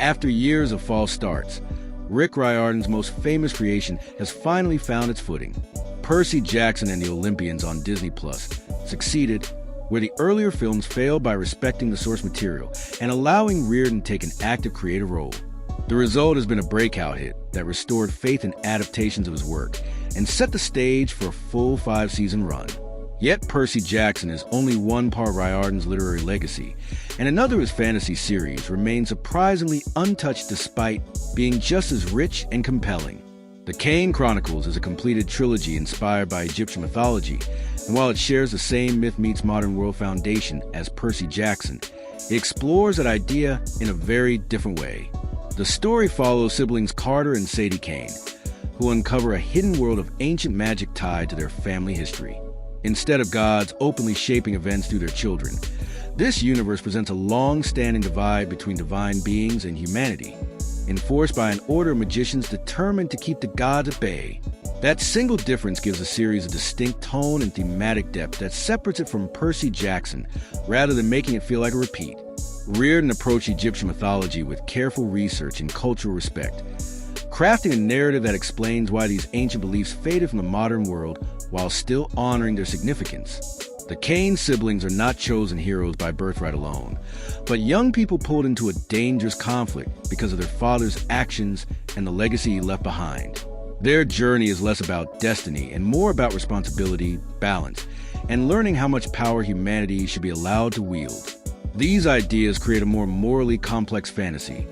After years of false starts, Rick Riordan's most famous creation has finally found its footing. Percy Jackson and the Olympians on Disney Plus succeeded where the earlier films failed by respecting the source material and allowing Riordan to take an active creative role. The result has been a breakout hit that restored faith in adaptations of his work and set the stage for a full 5-season run. Yet Percy Jackson is only one part of Riordan's literary legacy, and another of his fantasy series remains surprisingly untouched despite being just as rich and compelling. The Kane Chronicles is a completed trilogy inspired by Egyptian mythology, and while it shares the same myth-meets-modern-world foundation as Percy Jackson, it explores that idea in a very different way. The story follows siblings Carter and Sadie Kane, who uncover a hidden world of ancient magic tied to their family history. Instead of gods openly shaping events through their children, this universe presents a long-standing divide between divine beings and humanity, enforced by an order of magicians determined to keep the gods at bay. That single difference gives the series a distinct tone and thematic depth that separates it from Percy Jackson, rather than making it feel like a repeat. Riordan approached Egyptian mythology with careful research and cultural respect, crafting a narrative that explains why these ancient beliefs faded from the modern world while still honoring their significance. The Kane siblings are not chosen heroes by birthright alone, but young people pulled into a dangerous conflict because of their father's actions and the legacy he left behind. Their journey is less about destiny and more about responsibility, balance, and learning how much power humanity should be allowed to wield. These ideas create a more morally complex fantasy,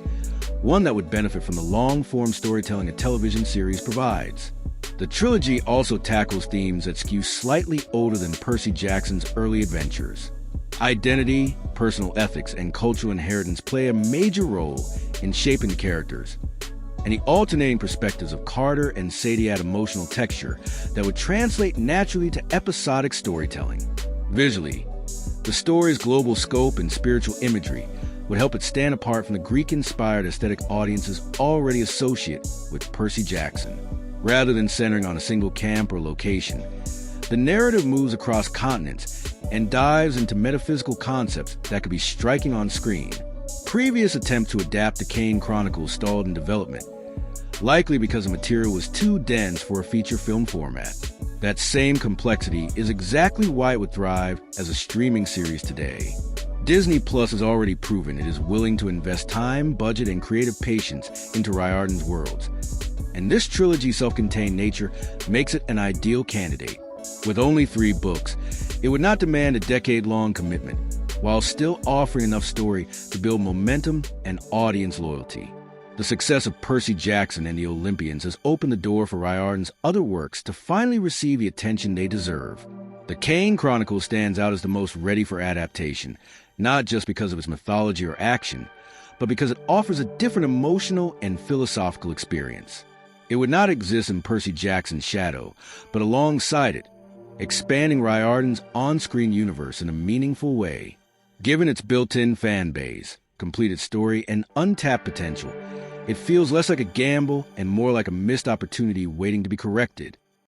one that would benefit from the long-form storytelling a television series provides. The trilogy also tackles themes that skew slightly older than Percy Jackson's early adventures. Identity, personal ethics, and cultural inheritance play a major role in shaping the characters, and the alternating perspectives of Carter and Sadie add emotional texture that would translate naturally to episodic storytelling. Visually, the story's global scope and spiritual imagery would help it stand apart from the Greek-inspired aesthetic audiences already associate with Percy Jackson. Rather than centering on a single camp or location, the narrative moves across continents and dives into metaphysical concepts that could be striking on screen. Previous attempts to adapt the Kane Chronicles stalled in development, likely because the material was too dense for a feature film format. That same complexity is exactly why it would thrive as a streaming series today. Disney Plus has already proven it is willing to invest time, budget, and creative patience into Riordan's worlds, and this trilogy's self-contained nature makes it an ideal candidate. With only 3 books, it would not demand a decade-long commitment, while still offering enough story to build momentum and audience loyalty. The success of Percy Jackson and the Olympians has opened the door for Riordan's other works to finally receive the attention they deserve. The Kane Chronicles stands out as the most ready for adaptation, not just because of its mythology or action, but because it offers a different emotional and philosophical experience. It would not exist in Percy Jackson's shadow, but alongside it, expanding Riordan's on-screen universe in a meaningful way. Given its built-in fan base, completed story, and untapped potential, it feels less like a gamble and more like a missed opportunity waiting to be corrected.